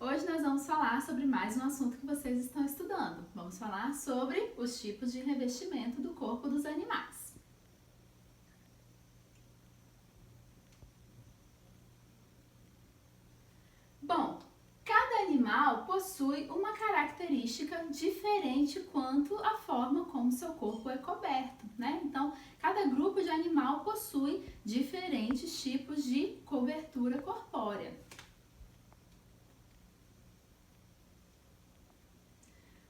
Hoje nós vamos falar sobre mais um assunto que vocês estão estudando. Vamos falar sobre os tipos de revestimento do corpo dos animais. Bom, cada animal possui uma característica diferente quanto à forma como seu corpo é coberto, né? Então, cada grupo de animal possui diferentes tipos de cobertura corpórea.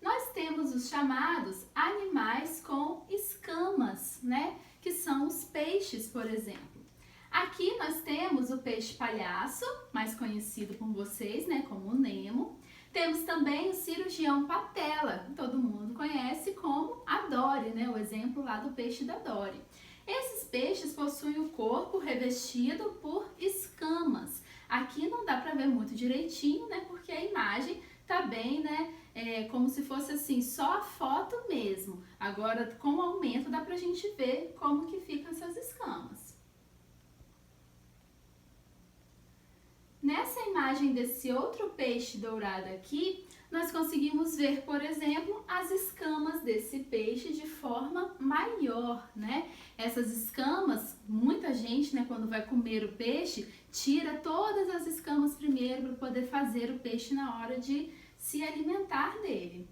Nós temos os chamados animais com escamas, né? Que são os peixes, por exemplo. Aqui nós temos o peixe palhaço, mais conhecido por vocês, né, como o Nemo. Temos também o cirurgião patela, que todo mundo conhece como a Dory, né, o exemplo lá do peixe da Dory. Esses peixes possuem o corpo revestido por escamas. Aqui não dá para ver muito direitinho, né, porque a imagem tá bem, né, como se fosse assim, só a foto mesmo. Agora, com o aumento, dá pra gente ver como que ficam essas escamas. Nessa imagem desse outro peixe dourado aqui, nós conseguimos ver, por exemplo, as escamas desse peixe de forma maior, né? Essas escamas, muita gente, né, quando vai comer o peixe, tira todas as escamas primeiro para poder fazer o peixe na hora de se alimentar dele.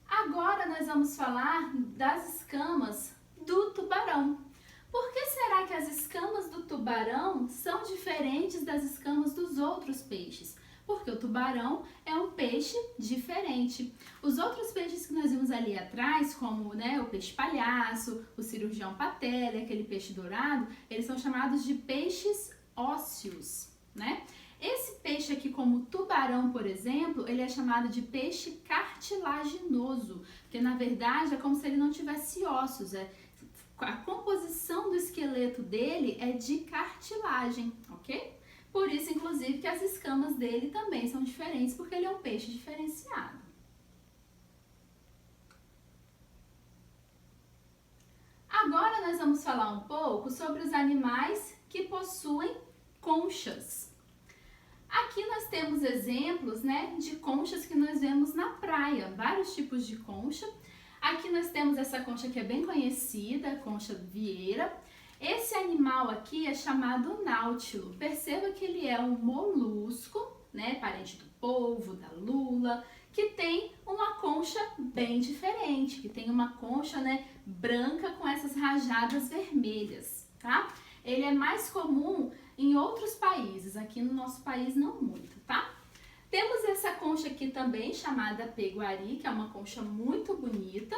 Agora nós vamos falar das escamas do tubarão. Por que será que as escamas do tubarão são diferentes das escamas dos outros peixes? Porque o tubarão é um peixe diferente. Os outros peixes que nós vimos ali atrás, como, né, o peixe palhaço, o cirurgião patela, aquele peixe dourado, eles são chamados de peixes ósseos, né? Esse peixe aqui, como o tubarão, por exemplo, ele é chamado de peixe cartilaginoso, porque na verdade é como se ele não tivesse ossos, a composição do esqueleto dele é de cartilagem, ok? Por isso, inclusive, que as escamas dele também são diferentes, porque ele é um peixe diferenciado. Agora nós vamos falar um pouco sobre os animais que possuem conchas. Aqui nós temos exemplos, né, de conchas que nós vemos na praia, vários tipos de concha. Aqui nós temos essa concha que é bem conhecida, a concha vieira. Esse animal aqui é chamado náutilo. Perceba que ele é um molusco, né, parente do polvo, da lula, que tem uma concha bem diferente, que tem uma concha, né, branca com essas rajadas vermelhas, tá? Ele é mais comum em outros países, aqui no nosso país não muito, tá? Temos essa concha aqui também, chamada peguari, que é uma concha muito bonita.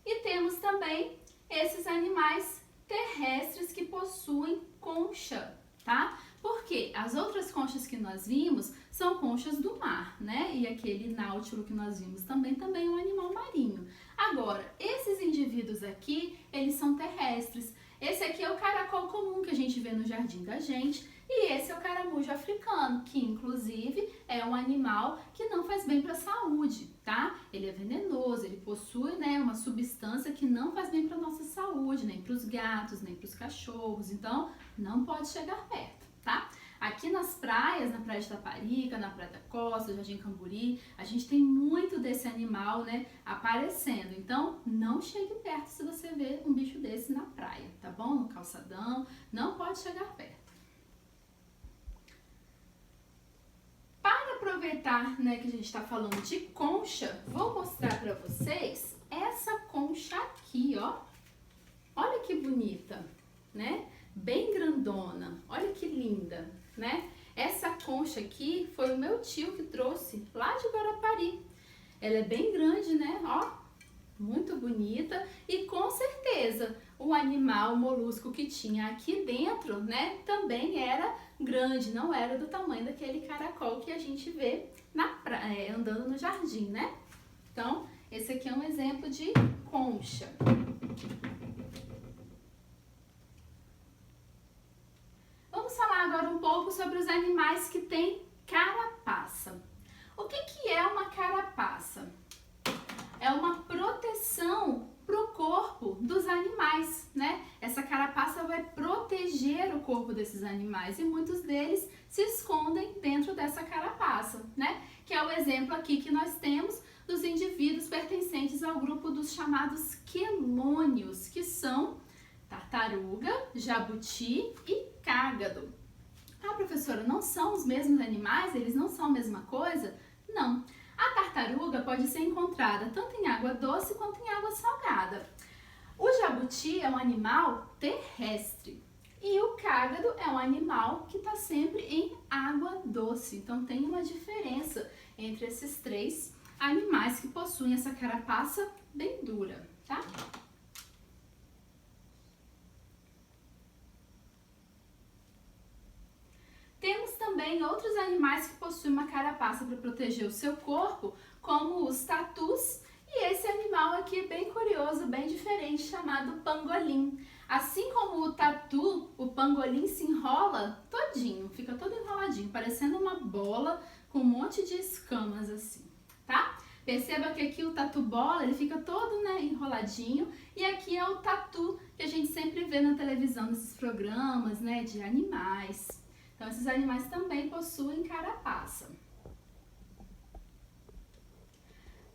E temos também esses animais terrestres que possuem concha, tá? Porque as outras conchas que nós vimos são conchas do mar, né? E aquele náutilo que nós vimos também é um animal marinho. Agora, esses indivíduos aqui, eles são terrestres. Esse aqui é o caracol comum que a gente vê no jardim da gente e esse é o caramujo africano, que inclusive é um animal que não faz bem para a saúde, tá? Ele é venenoso, ele possui, né, uma substância que não faz bem para a nossa saúde, nem para os gatos, nem para os cachorros, então não pode chegar perto, tá? Aqui nas praias, na Praia de Taparica, na Praia da Costa, Jardim Camburi, a gente tem muito desse animal, né, aparecendo. Então, não chegue perto se você vê um bicho desse na praia, tá bom? No calçadão, não pode chegar perto. Para aproveitar, né, que a gente está falando de concha, vou mostrar para vocês essa concha aqui, ó. Olha que bonita, né? Bem grandona, olha que linda, né? Essa concha aqui foi o meu tio que trouxe lá de Guarapari. Ela é bem grande, né? Ó, muito bonita e com certeza o animal, o molusco que tinha aqui dentro, né, também era grande, não era do tamanho daquele caracol que a gente vê na praia, andando no jardim, né? Então, esse aqui é um exemplo de concha. Vamos falar agora um pouco sobre os animais que têm carapaça. O que é uma carapaça? É uma proteção para o corpo desses animais e muitos deles se escondem dentro dessa carapaça, né? Que é o exemplo aqui que nós temos dos indivíduos pertencentes ao grupo dos chamados quelônios, que são tartaruga, jabuti e cágado. Ah, professora, não são os mesmos animais? Eles não são a mesma coisa? Não. A tartaruga pode ser encontrada tanto em água doce quanto em água salgada. O jabuti é um animal terrestre e o cágado é um animal que está sempre em água doce. Então tem uma diferença entre esses três animais que possuem essa carapaça bem dura, tá? Temos também outros animais que possuem uma carapaça para proteger o seu corpo, como os tatus, e esse animal aqui é bem curioso, bem diferente, chamado pangolim. Assim como o tatu, o pangolim se enrola todinho, fica todo enroladinho, parecendo uma bola com um monte de escamas assim, tá? Perceba que aqui o tatu bola, ele fica todo, né, enroladinho, e aqui é o tatu que a gente sempre vê na televisão, nesses programas, né, de animais. Então, esses animais também possuem carapaça.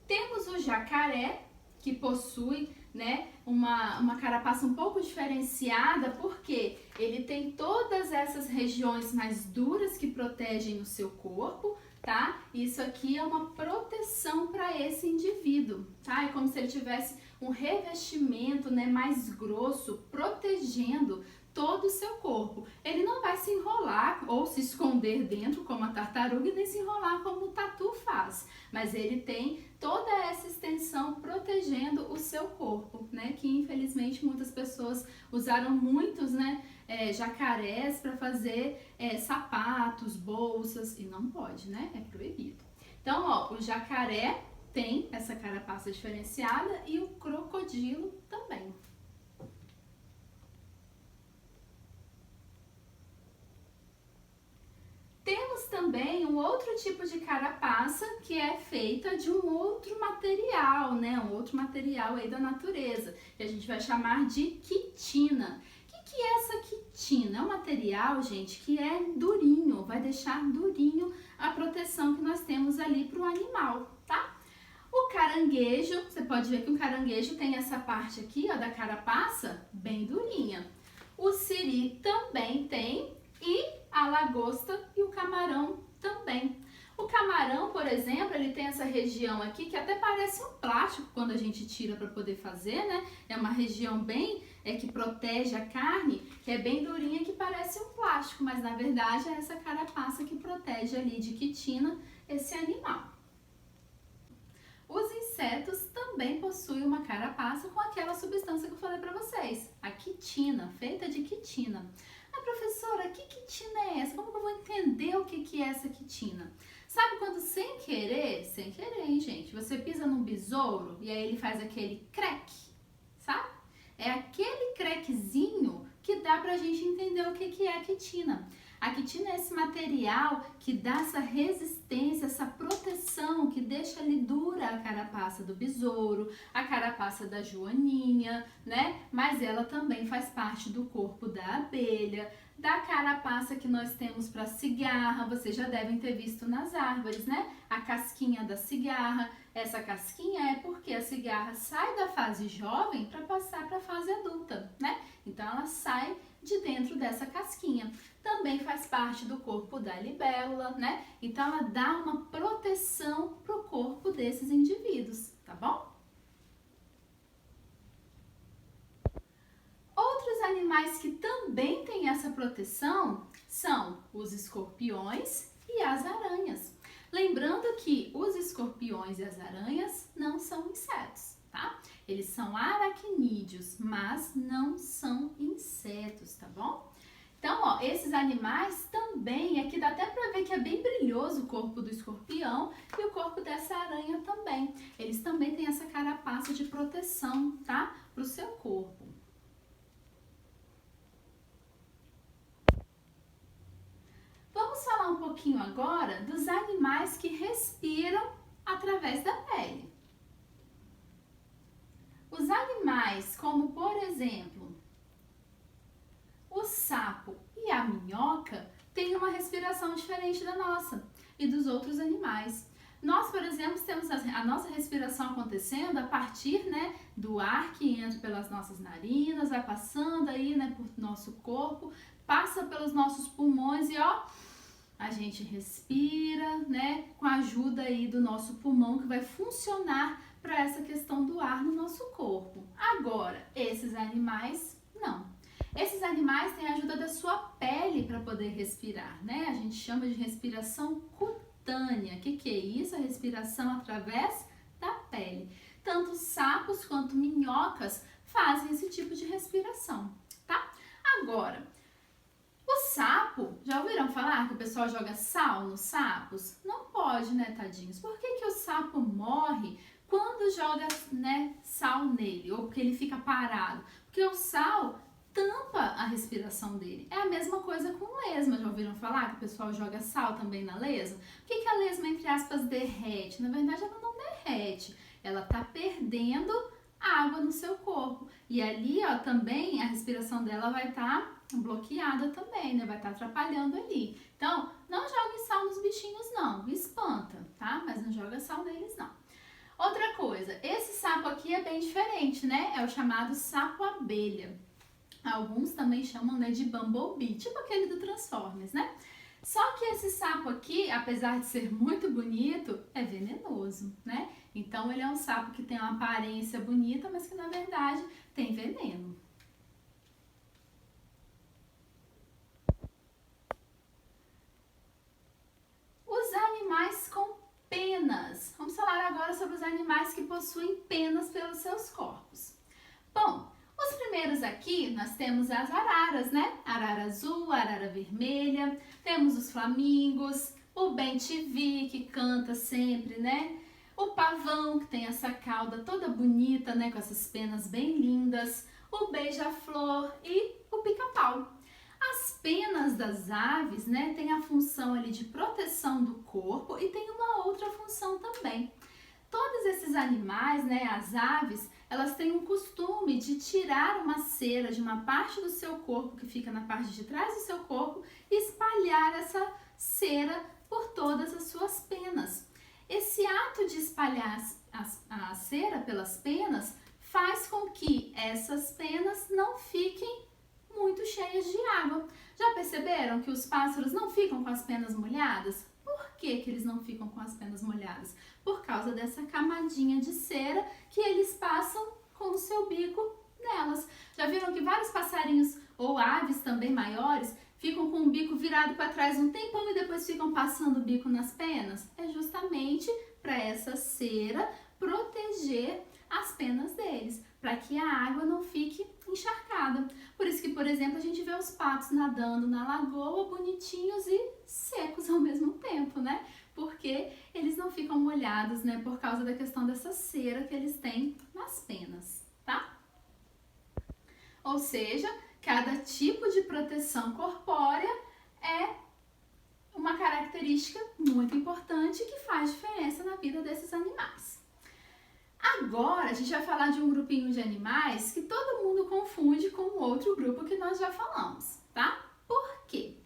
Temos o jacaré, que possui, né, uma carapaça um pouco diferenciada, porque ele tem todas essas regiões mais duras que protegem o seu corpo, tá? Isso aqui é uma proteção para esse indivíduo, tá? É como se ele tivesse um revestimento, né, mais grosso, protegendo todo o seu corpo. Ele não vai se enrolar ou se esconder dentro como a tartaruga e nem se enrolar como o tatu faz, mas ele tem toda essa extensão protegendo o seu corpo, né? Que infelizmente muitas pessoas usaram muitos, né, jacarés para fazer sapatos, bolsas, e não pode, né? É proibido. Então, ó, o jacaré tem essa carapaça diferenciada e o crocodilo também. Temos também um outro tipo de carapaça que é feita de um outro material, né? Um outro material aí da natureza, que a gente vai chamar de quitina. O que é essa quitina? É um material, gente, que é durinho, vai deixar durinho a proteção que nós temos ali para o animal, tá? O caranguejo, você pode ver que o caranguejo tem essa parte aqui, ó, da carapaça bem durinha. O siri também tem e a lagosta e o camarão também. O camarão, por exemplo, ele tem essa região aqui que até parece um plástico quando a gente tira para poder fazer, né? É uma região bem que protege a carne, que é bem durinha, que parece um plástico, mas na verdade é essa carapaça que protege ali de quitina esse animal. Os insetos também possuem uma carapaça com aquela substância que eu falei para vocês, a quitina, feita de quitina. Ah, professora, que quitina é essa? Como que eu vou entender o que é essa quitina? Sabe quando sem querer, hein, gente, você pisa num besouro e aí ele faz aquele crack, sabe? É aquele crackzinho que dá pra gente entender o que é a quitina. A quitina é esse material que dá essa resistência, essa proteção, que deixa ali dura a carapaça do besouro, a carapaça da joaninha, né? Mas ela também faz parte do corpo da abelha, da carapaça que nós temos para cigarra, vocês já devem ter visto nas árvores, né? A casquinha da cigarra. Essa casquinha é porque a cigarra sai da fase jovem para passar para a fase adulta, né? Então ela sai de dentro dessa casquinha. Também faz parte do corpo da libélula, né? Então ela dá uma proteção para o corpo desses indivíduos, tá bom? Outros animais que também têm essa proteção são os escorpiões e as aranhas. Lembrando que os escorpiões e as aranhas não são insetos, tá? Eles são aracnídeos, mas não são insetos, tá bom? Então, ó, esses animais também, aqui dá até pra ver que é bem brilhoso o corpo do escorpião e o corpo dessa aranha também. Eles também têm essa carapaça de proteção, tá? Pro seu corpo. Vamos falar um pouquinho agora dos animais que respiram através da pele. Os animais como, por exemplo, o sapo e minhoca tem uma respiração diferente da nossa e dos outros animais. Nós, por exemplo, temos a nossa respiração acontecendo a partir, né, do ar que entra pelas nossas narinas, vai passando aí, né, por nosso corpo, passa pelos nossos pulmões e ó, a gente respira, né, com a ajuda aí do nosso pulmão que vai funcionar para essa questão do ar no nosso corpo. Agora, esses animais, não. Esses animais têm a ajuda da sua pele para poder respirar, né? A gente chama de respiração cutânea. O que é isso? A respiração através da pele. Tanto sapos quanto minhocas fazem esse tipo de respiração, tá? Agora, o sapo, já ouviram falar que o pessoal joga sal nos sapos? Não pode, né, tadinhos? Por que o sapo morre quando joga, né, sal nele? Ou porque ele fica parado? Porque o sal tampa a respiração dele. É a mesma coisa com lesma. Já ouviram falar que o pessoal joga sal também na lesma? Por que a lesma, entre aspas, derrete? Na verdade, ela não derrete. Ela tá perdendo água no seu corpo. E ali, ó, também a respiração dela vai estar bloqueada também, né? Vai estar atrapalhando ali. Então, não jogue sal nos bichinhos, não. Espanta, tá? Mas não joga sal neles, não. Outra coisa, esse sapo aqui é bem diferente, né? É o chamado sapo-abelha. Alguns também chamam, né, de Bumblebee, tipo aquele do Transformers, né? Só que esse sapo aqui, apesar de ser muito bonito, é venenoso, né? Então ele é um sapo que tem uma aparência bonita, mas que na verdade tem veneno. Os animais com penas. Vamos falar agora sobre os animais que possuem penas pelos seus corpos. Bom, os primeiros aqui, nós temos as araras, né? Arara azul, arara vermelha, temos os flamingos, o bem-te-vi, que canta sempre, né? O pavão, que tem essa cauda toda bonita, né? Com essas penas bem lindas, o beija-flor e o pica-pau. As penas das aves, né, tem a função ali de proteção do corpo e tem uma outra função também. Todos esses animais, né, as aves, elas têm um costume de tirar uma cera de uma parte do seu corpo, que fica na parte de trás do seu corpo, e espalhar essa cera por todas as suas penas. Esse ato de espalhar a cera pelas penas faz com que essas penas não fiquem muito cheias de água. Já perceberam que os pássaros não ficam com as penas molhadas? Por que eles não ficam com as penas molhadas? Por causa dessa camadinha de cera que eles passam com o seu bico nelas. Já viram que vários passarinhos ou aves também maiores ficam com o bico virado para trás um tempão e depois ficam passando o bico nas penas? É justamente para essa cera proteger as penas deles, para que a água não fique encharcada. Por isso que, por exemplo, a gente vê os patos nadando na lagoa bonitinhos e secos ao mesmo tempo, né? Porque eles não ficam molhados, né? Por causa da questão dessa cera que eles têm nas penas, tá? Ou seja, cada tipo de proteção corpórea é uma característica muito importante que faz diferença na vida desses animais. Agora, a gente vai falar de um grupinho de animais que todo mundo confunde com o outro grupo que nós já falamos, tá? Por quê?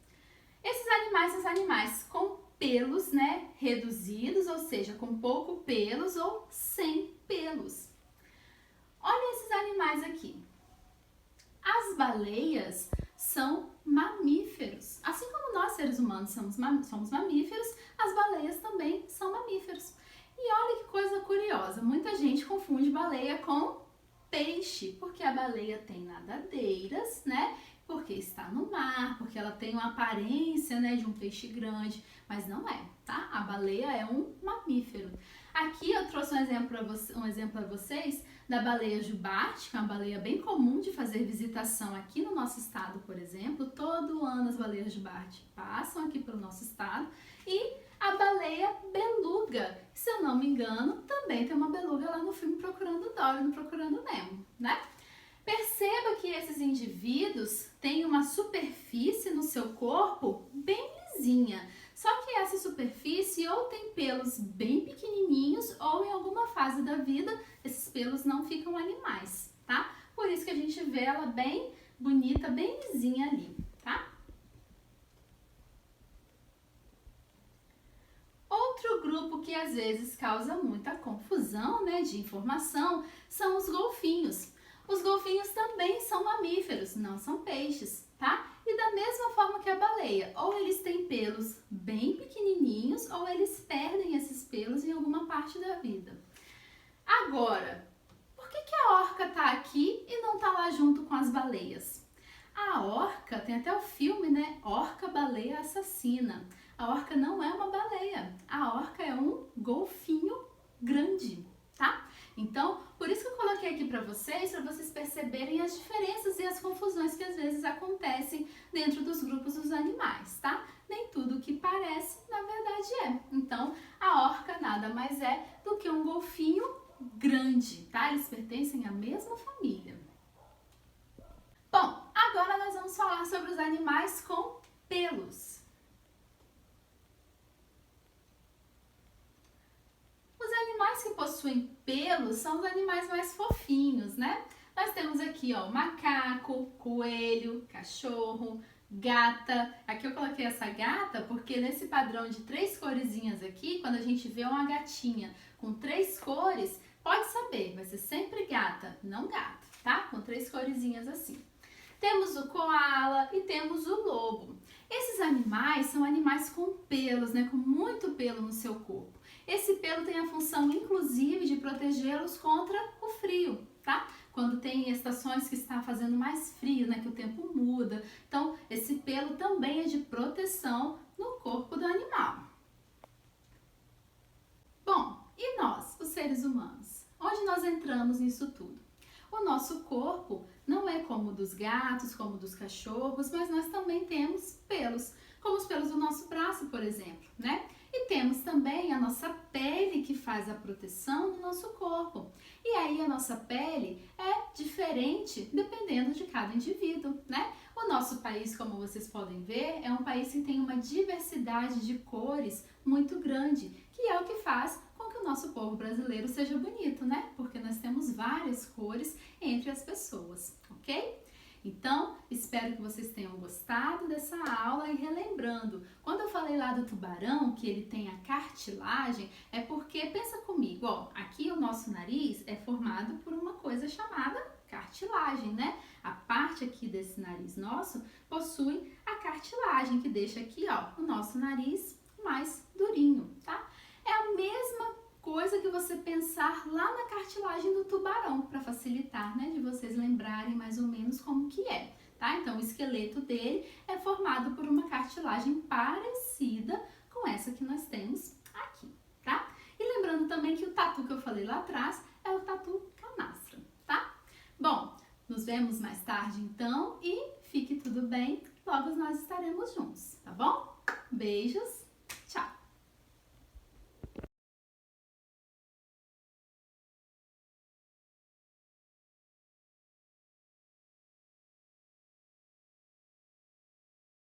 Esses animais são animais com pelos, né, reduzidos, ou seja, com pouco pelos ou sem pelos. Olha esses animais aqui. As baleias são mamíferos. Assim como nós, seres humanos, somos mamíferos, as baleias também são mamíferos. E olha que coisa curiosa, muita gente confunde baleia com peixe, porque a baleia tem nadadeiras, né? Porque está no mar, porque ela tem uma aparência, né, de um peixe grande, mas não é, tá? A baleia é um mamífero. Aqui eu trouxe um exemplo para vocês da baleia jubarte, que é uma baleia bem comum de fazer visitação aqui no nosso estado, por exemplo. Todo ano as baleias jubarte passam aqui pelo nosso estado. E a baleia beluga, se eu não me engano, também tem uma beluga lá no filme Procurando Dory, no Procurando Nemo, né? Perceba que esses indivíduos têm uma superfície no seu corpo bem lisinha. Só que essa superfície ou tem pelos bem pequenininhos ou em alguma fase da vida esses pelos não ficam animais, tá? Por isso que a gente vê ela bem bonita, bem lisinha ali, tá? outro grupo que às vezes causa muita confusão, né, de informação, são os golfinhos. Os golfinhos também são mamíferos, não são peixes, tá? E da mesma forma que a baleia, ou eles têm pelos bem pequenininhos, ou eles perdem esses pelos em alguma parte da vida. Agora, por que a orca está aqui e não está lá junto com as baleias? A orca, tem até o filme, né? Orca, baleia assassina. A orca não é uma baleia, a orca é um golfinho grande, tá? Então, por isso que eu coloquei aqui para vocês perceberem as diferenças e as confusões que às vezes acontecem dentro dos grupos dos animais, tá? Nem tudo que parece, na verdade é. Então, a orca nada mais é do que um golfinho grande, tá? Eles pertencem à mesma família. Bom, agora nós vamos falar sobre os animais com pelos. Os animais que possuem pelos são os animais mais fofinhos, né? Nós temos aqui, ó, macaco, coelho, cachorro, gata. Aqui eu coloquei essa gata porque nesse padrão de 3 coresinhas aqui, quando a gente vê uma gatinha com 3 cores, pode saber, vai ser sempre gata, não gato, tá? Com 3 coresinhas assim. Temos o coala e temos o lobo. Esses animais são animais com pelos, né? Com muito pelo no seu corpo. Esse pelo tem a função, inclusive, de protegê-los contra o frio, tá? Quando tem estações que está fazendo mais frio, né? Que o tempo muda. Então, esse pelo também é de proteção no corpo do animal. Bom, e nós, os seres humanos? Onde nós entramos nisso tudo? O nosso corpo não é como o dos gatos, como o dos cachorros, mas nós também temos pelos, como os pelos do nosso braço, por exemplo, né? E temos também a nossa pele que faz a proteção do nosso corpo. E aí a nossa pele é diferente dependendo de cada indivíduo, né? O nosso país, como vocês podem ver, é um país que tem uma diversidade de cores muito grande, que é o que faz com que o nosso povo brasileiro seja bonito, né? Porque nós temos várias cores entre as pessoas, ok? Então, espero que vocês tenham gostado dessa aula e relembrando, quando eu falei lá do tubarão, que ele tem a cartilagem, é porque, pensa comigo, ó, aqui o nosso nariz é formado por uma coisa chamada cartilagem, né? A parte aqui desse nariz nosso possui a cartilagem, que deixa aqui, ó, o nosso nariz mais durinho, tá? É a mesma coisa que você pensar lá na cartilagem do tubarão, para facilitar, né, de vocês lembrarem mais ou menos como que é, tá? Então, o esqueleto dele é formado por uma cartilagem parecida com essa que nós temos aqui, tá? E lembrando também que o tatu que eu falei lá atrás é o tatu canastra, tá? Bom, nos vemos mais tarde então e fique tudo bem, logo nós estaremos juntos, tá bom? Beijos!